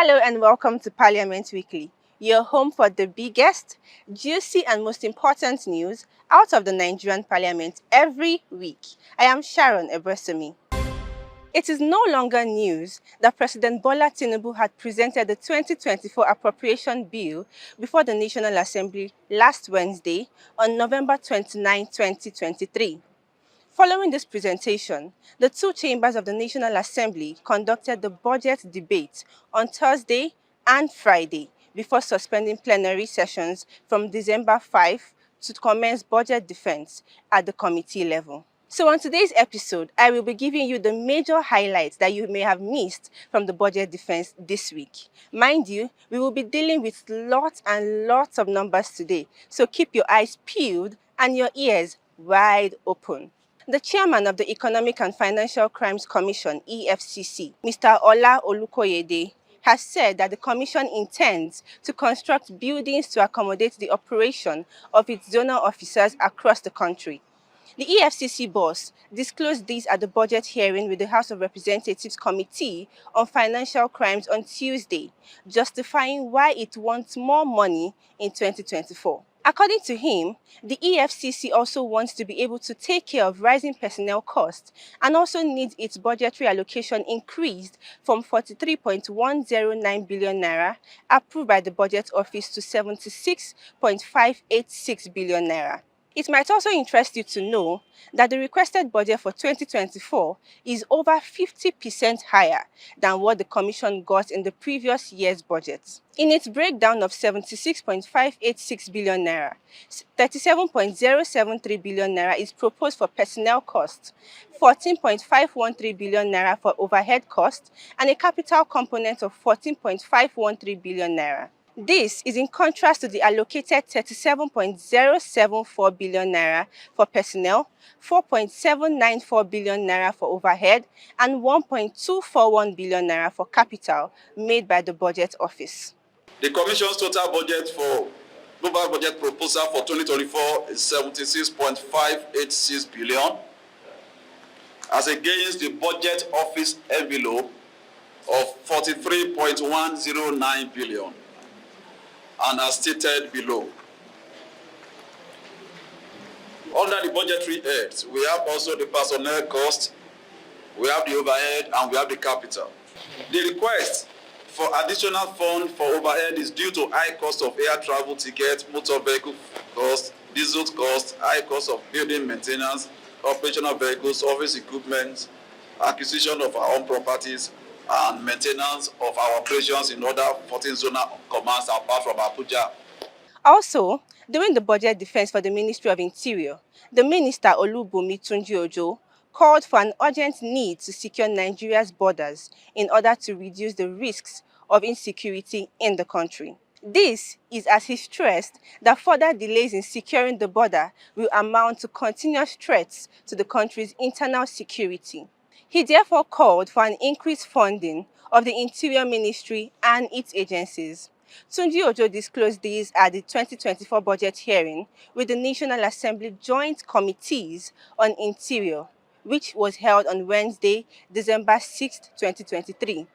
Hello and welcome to Parliament Weekly, your home for the biggest, juicy and most important news out of the Nigerian Parliament every week. I am Sharon Ebresemi. It is no longer news that President Bola Tinubu had presented the 2024 appropriation bill before the National Assembly last Wednesday on November 29, 2023. Following this presentation, the two chambers of the National Assembly conducted the budget debate on Thursday and Friday before suspending plenary sessions from December 5 to commence budget defense at the committee level. So on today's episode, I will be giving you the major highlights that you may have missed from the budget defense this week. Mind you, we will be dealing with lots and lots of numbers today, so keep your eyes peeled and your ears wide open. The chairman of the Economic and Financial Crimes Commission, EFCC, Mr. Ola Olukoyede, has said that the commission intends to construct buildings to accommodate the operation of its zonal officers across the country. The EFCC boss disclosed this at the budget hearing with the House of Representatives Committee on Financial Crimes on Tuesday, justifying why it wants more money in 2024. According to him, the EFCC also wants to be able to take care of rising personnel costs and also needs its budgetary allocation increased from 43.109 billion naira approved by the Budget Office to 76.586 billion naira. It might also interest you to know that the requested budget for 2024 is over 50% higher than what the Commission got in the previous year's budget. In its breakdown of 76.586 billion naira, 37.073 billion naira is proposed for personnel costs, 14.513 billion naira for overhead costs, and a capital component of 14.513 billion naira. This is in contrast to the allocated 37.074 billion naira for personnel, 4.794 billion naira for overhead, and 1.241 billion naira for capital made by the Budget Office. The Commission's total budget for global budget proposal for 2024 is 76.586 billion, as against the Budget Office envelope of 43.109 billion. And as stated below. Under the budgetary heads, we have also the personnel cost, we have the overhead, and we have the capital. The request for additional fund for overhead is due to high cost of air travel tickets, motor vehicle cost, diesel cost, high cost of building maintenance, operational vehicles, office equipment, acquisition of our own properties, and maintenance of our operations in other 14 zonal commands apart from Abuja. Also, during the budget defense for the Ministry of Interior, the Minister Olubunmi Tunji-Ojo called for an urgent need to secure Nigeria's borders in order to reduce the risks of insecurity in the country. This is as he stressed that further delays in securing the border will amount to continuous threats to the country's internal security. He therefore called for an increased funding of the Interior Ministry and its agencies. Tunji-Ojo disclosed this at the 2024 budget hearing with the National Assembly Joint Committees on Interior, which was held on Wednesday, December 6, 2023.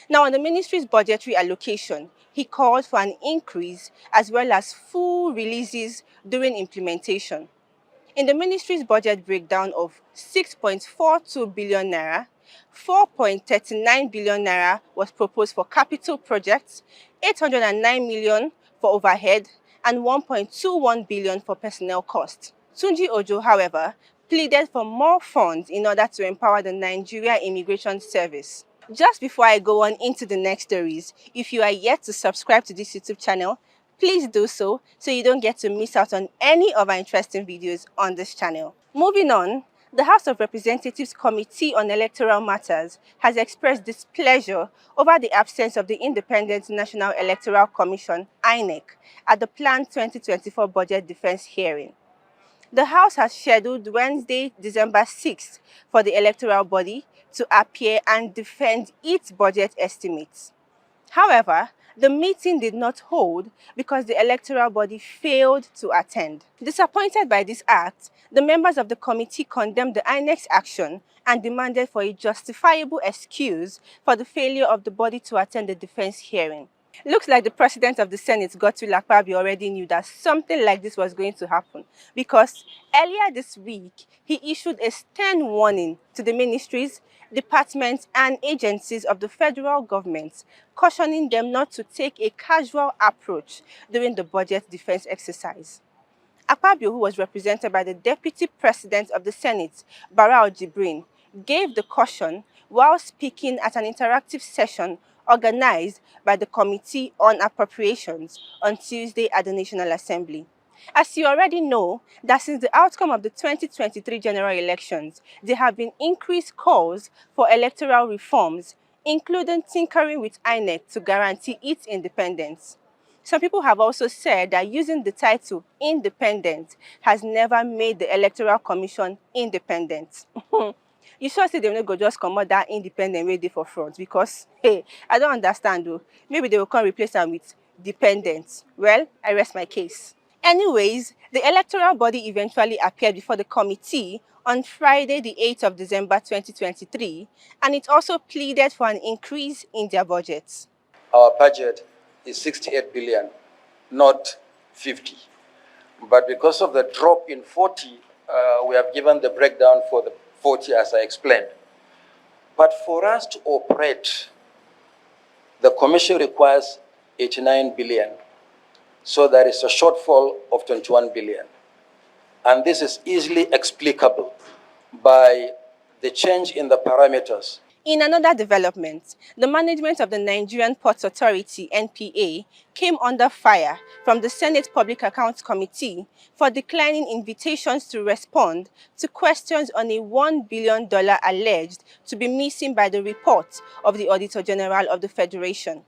Now, on the ministry's budgetary allocation, he called for an increase as well as full releases during implementation. In the ministry's budget breakdown of 6.42 billion naira, 4.39 billion naira was proposed for capital projects, 809 million for overhead, and 1.21 billion for personnel costs. Tunji-Ojo, however, pleaded for more funds in order to empower the Nigeria Immigration Service. Just before I go on into the next stories, if you are yet to subscribe to this YouTube channel, please do so you don't get to miss out on any of our interesting videos on this channel. Moving on, the House of Representatives Committee on Electoral Matters has expressed displeasure over the absence of the Independent National Electoral Commission, INEC, at the planned 2024 budget defense hearing. The House has scheduled Wednesday, December 6th for the electoral body to appear and defend its budget estimates. However, The meeting did not hold because the electoral body failed to attend. Disappointed by this act, the members of the committee condemned the INEC's action and demanded for a justifiable excuse for the failure of the body to attend the defense hearing. Looks like the president of the Senate, Godswill Akpabio, already knew that something like this was going to happen, because earlier this week, he issued a stern warning to the ministries, departments, and agencies of the federal government, cautioning them not to take a casual approach during the budget defense exercise. Akpabio, who was represented by the Deputy President of the Senate, Barao Jibrin, gave the caution while speaking at an interactive session organized by the Committee on Appropriations on Tuesday at the National Assembly. As you already know, that since the outcome of the 2023 general elections, there have been increased calls for electoral reforms, including tinkering with INEC to guarantee its independence. Some people have also said that using the title independent has never made the Electoral Commission independent. You sure say they no go just comot that independent way dey for front, because hey, I don't understand though. Maybe they will come replace am with dependent. Well, I rest my case. Anyways, the electoral body eventually appeared before the committee on Friday, the 8th of December 2023, and it also pleaded for an increase in their budgets. Our budget is 68 billion, not 50. But because of the drop in 40, we have given the breakdown for the 40 as I explained. But for us to operate, the commission requires 89 billion. So there is a shortfall of 21 billion. And this is easily explicable by the change in the parameters. In another development, the management of the Nigerian Ports Authority (NPA) came under fire from the Senate Public Accounts Committee for declining invitations to respond to questions on a $1 billion alleged to be missing by the report of the Auditor General of the Federation.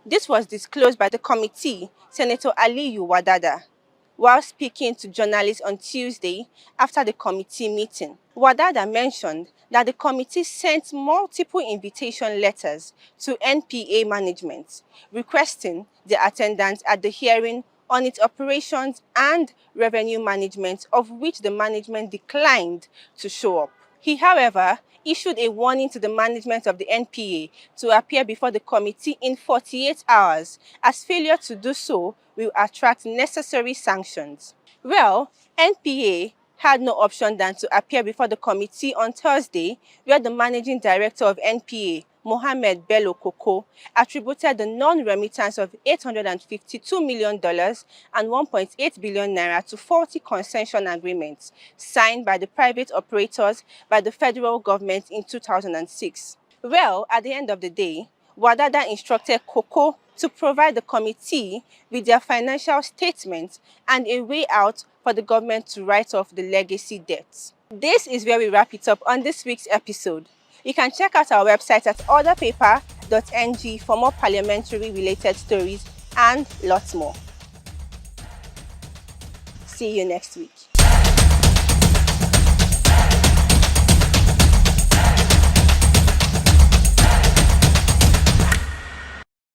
This was disclosed by the committee, Senator Aliyu Wadada, while speaking to journalists on Tuesday after the committee meeting. Wadada mentioned that the committee sent multiple invitation letters to NPA management, requesting their attendance at the hearing on its operations and revenue management, of which the management declined to show up. He, however, issued a warning to the management of the NPA to appear before the committee in 48 hours, as failure to do so will attract necessary sanctions. Well, NPA had no option than to appear before the committee on Thursday, where the managing director of NPA, Mohammed Bello Koko, attributed the non-remittance of $852 million and 1.8 billion naira to faulty concession agreements signed by the private operators by the federal government in 2006. Well, at the end of the day, Wadada instructed Koko to provide the committee with their financial statements and a way out for the government to write off the legacy debts. This is where we wrap it up on this week's episode. You can check out our website at orderpaper.ng for more parliamentary related stories and lots more. See you next week.